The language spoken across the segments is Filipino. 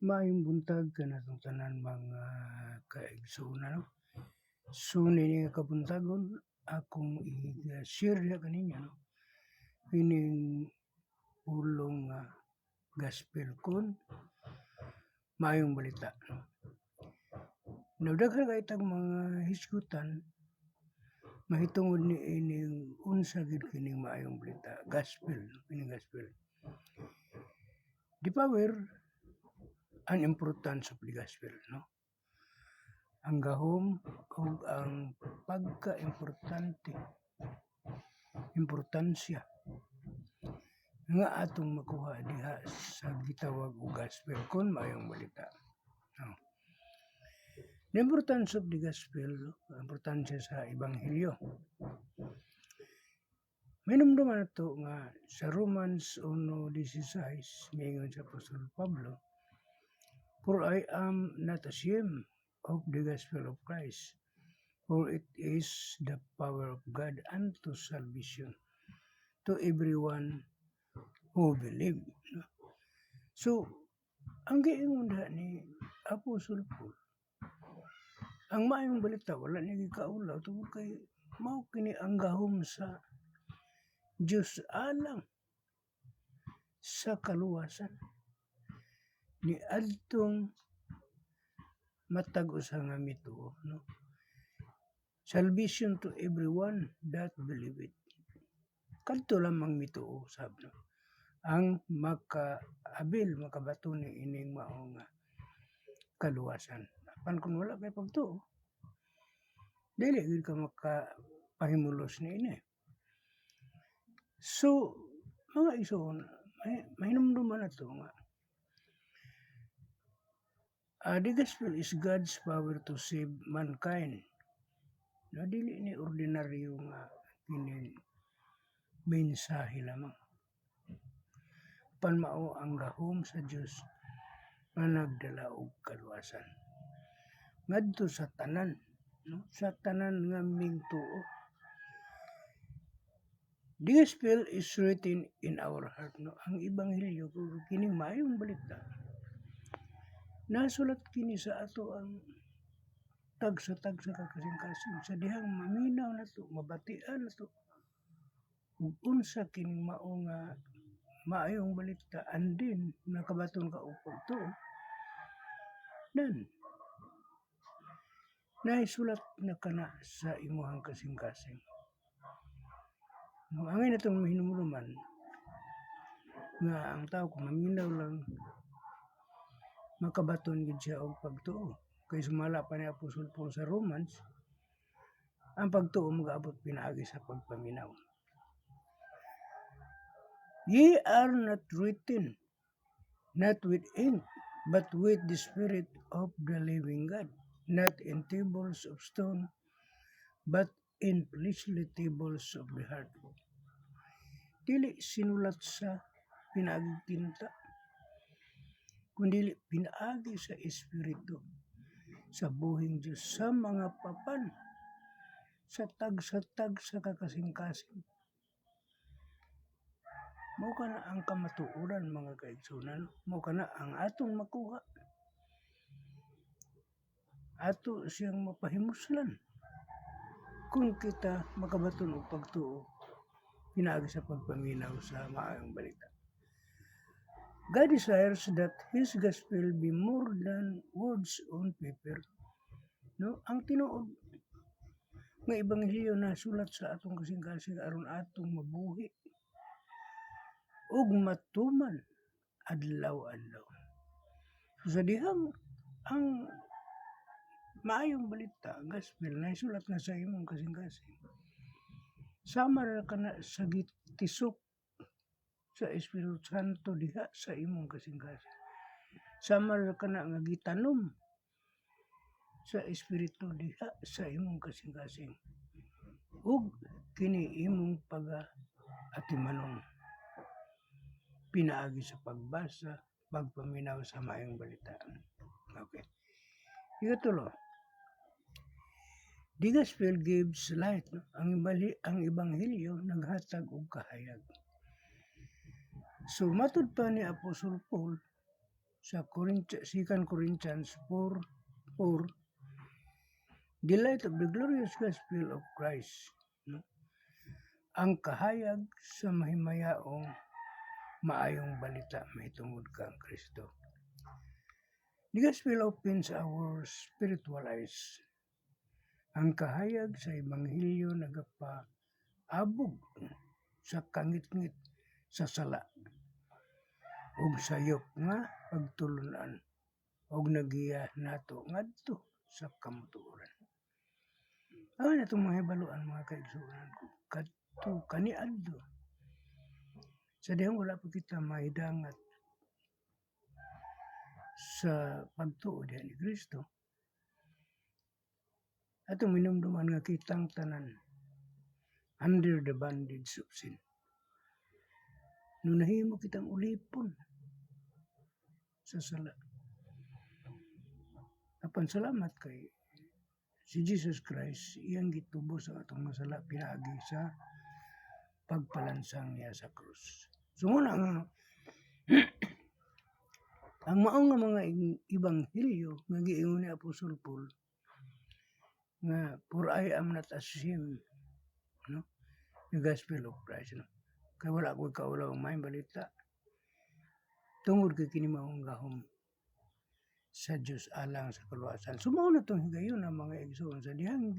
Maayong buntag kanatong tanan mga kaigsuonan, no. So nini nga kabuntagon akong i-share diha kaninyo, no, kining pulong nga gospel kon maayong balita, no. Now daghan kay tag mga hisgutan mahitungod ni ining unsa gid kining maayong balita, gospel, kining gospel. The power and importance of the gospel, no. Ang gahom ug ang importansya nga atong makuha diha sa gitawag og gospel kon maayong balita. No. The importance of the gospel, ang importansya sa ebanghelyo. Minumduman nato nga sa Romans 1:16 miingon sa Apostol Pablo, "For I am not ashamed of the gospel of Christ, for it is the power of God unto salvation to everyone who believe." No? So, ang giingon diha ni Apostol Paul, ang maayong balita wala ni gikaulaw tungod kay mao kini ang gahom sa Dios alang sa kaluwasan ni adtong matag usa nga mituo, no. Salvation to everyone that believe it. Kadto lamang mituo sab, no, ang makabato ni ining mao nga kaluwasan. Apan kung wala kay pagtuo, dili gid ka makapahimulos niini. So, mga igsoon, mahinumduman nato nga the gospel is God's power to save mankind. No, dili ni ordinaryo nga kining mensahe lamang. Mao ang gahom sa Dios nga nagdala og kaluwasan ngadto sa tanan, no, sa tanan nga mingtuo. The gospel is written in our heart, no. Ang ebanghelyo kining maayong balita nasulat kini sa ato ang tagsa-tagsa ka kasing-kasing sa dihang maminaw nato, mabatian nato ug unsa kining mao nga maayong balita andin nakabaton ka og pagtuo. Then naisulat na kana sa imuhang kasing-kasing. No, angay natong hinumduman nga ang tao kung maminaw lang makabaton gid siya og pagtuo. Kay sumala pa ni Apostol Paul sa Romans, ang pagtuo magaabot pinaagi sa pagpaminaw. Ye are not written, not with ink, but with the Spirit of the living God, not in tables of stone, but in fleshly tables of the heart. Dili sinulat sa pinaaging tinta, kundi pinaagi sa Espiritu, sa buhing Diyos, sa mga papan, sa tagsa-tagsa ka kasing-kasing. Mao kana ang kamatuoran mga kaigsuonan, mao kana ang atong makuha. Ato siyang mapahimuslan kung kita makabaton og pagtuo pinaagi sa pagpaminaw sa maayong balita. God desires that His gospel be more than words on paper. No, ang tinuod nga ebanghelyo na sulat sa atong kasing-kasing aron atong mabuhi ug matuman adlaw-adlaw. So, sa dihang ang maayong balita, gospel, naisulat na sa imong kasing-kasing, sama ra kana sa gitisok sa Espiritu Santo diha sa imong kasing-kasing. Sama ra kana nga gitanom sa Espiritu diha sa imong kasing-kasing. Ug kini imong pag-atimanon pinaagi sa pagbasa, pagpaminaw sa maayong balita. Okay. Ikatulo, the gospel gives light. No? Ang ebanghelyo naghatag og kahayag. So matud pa ni Apostol Paul, sa 2 Corinthians 4:4, the light of the glorious gospel of Christ, no? Ang kahayag sa mahimayaong maayong balita mahitungod kang Kristo. The gospel opens our spiritual eyes. Ang kahayag sa Ebanghelyo nagapaabog sa kangit-ngit sa sala ug sayop nga pagtulunan ug nagiya nato ngadto sa kamutuoran. Awa na itong mga hibaluan mga kaigsuonan ko kadto kaniadto sa dihang wala pa kita maidangat sa pagtuo diha ni Kristo. Atong minumduman nga kitang tanan under the bondage of sin. Nung nahimo kitang ulipon sa sala. Apan salamat kay si Jesus Christ, iyang gitubos ang atong mga sala pinaagi sa pagpalansang niya sa krus. So muna nga, ang maong nga mga ebanghelyo nga giingon ni Apostol Paul nga for I am not ashamed, no? The gospel of Christ, no? Kaya wala ko kaulaw may balita tungod kay kini maong gahom sa Dios alang sa kaluwasan. Sumaw na itong higayon ang mga igsoon sa dihang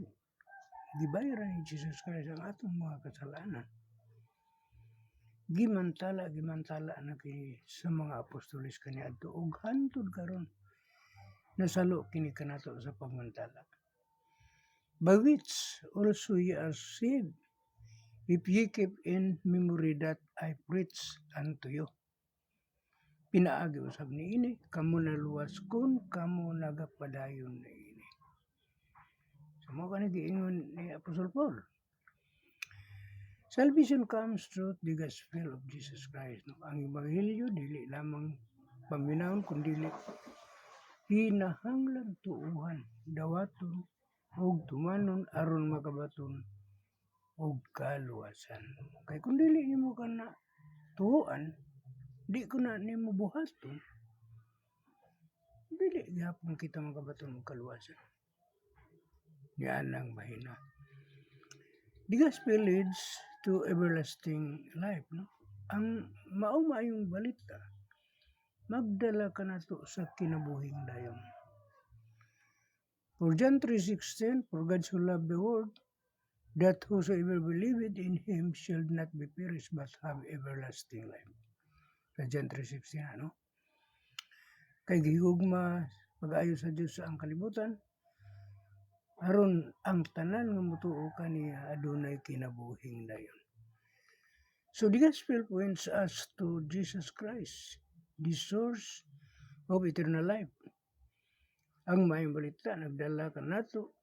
gibayaran ni Jesus Christ ang atong mga kasalanan. Gimantala na kini sa mga apostoles kaniadto ug hantod karon nasalo kini kanato sa pagmantala. By which also ye are saved, if ye keep in memory that I preach unto you. Pinaagi usab ni ini, kamo naluwas kun kamo nagapadayon na ini. So mo kanang giingon ni Apostle Paul. Salvation comes through the gospel of Jesus Christ. No? Ang ebanghelyo dili lamang paminahon kundi hinahanglan tuuhan, dawaton ug tumanon aron makabaton og kaluwasan. Kay kung dili nimo kana tuuan, di ko na nimo buhaton, dili gyapon kita makabaton og kaluwasan. Yan ang mahina. The gospel leads to everlasting life, no? Ang maayong balita magdala ka nato sa kinabuhing dayon. For John 3:16, for God so loved the world that whosoever believeth in him shall not be perished but have everlasting life. Sa John 3:16, ano? Kay gihugma pag-ayo sa Dios sa ang kalibutan, aron ang tanan nga motuo kaniya adunay kinabuhing dayon. So the gospel points us to Jesus Christ, the source of eternal life. Ang maayong balita nagdala kanato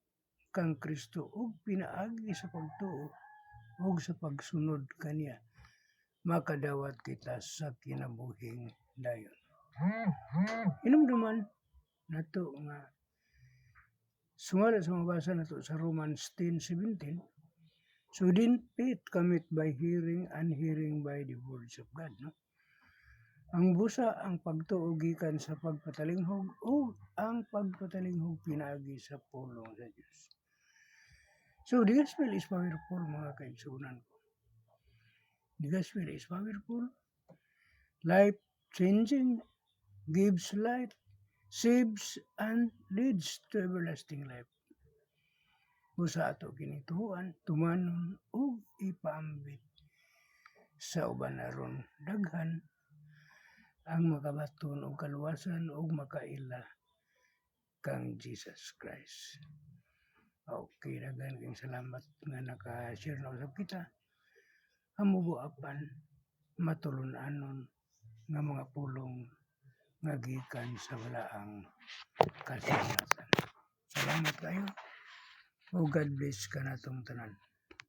kang Kristo ug pinaagi sa pagtuo ug sa pagsunod kaniya makadawat kita sa kinabuhing dayon. Hinumduman nato nga sumala sa mabasa nato sa Romans 10:17. So then faith cometh by hearing, and hearing by the words of God, no? Ang busa ang pagtuo gikan sa pagpatalinghog o ang pagpatalinghog pinaagi sa pulong sa Dios. So the gospel is powerful mga kaigsuonan ko. The gospel is powerful, life-changing, gives light, saves, and leads to everlasting life. Busa ato kinituan, tumanon ug ipaambit sa uban aron daghan ang makabaton og kaluwasan ug makaila kang Jesus Christ. Okay, daghan kayong salamat nga naka-share na usab kita. Hamubuapan matulun-anon nga mga pulong nga gikan sa walaang kasinatan. Salamat kayo. O God bless ka natong tanan.